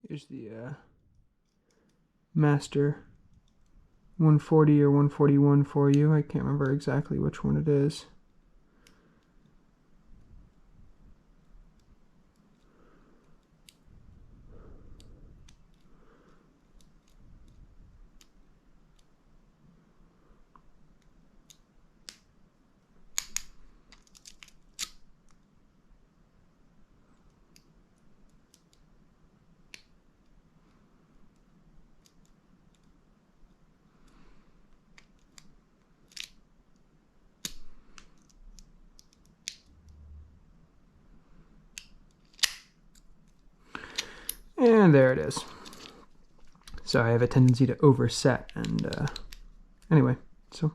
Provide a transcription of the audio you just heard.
Here's the Master 140 or 141 for you. I can't remember exactly which one it is. And there it is. So I have a tendency to overset, and anyway, so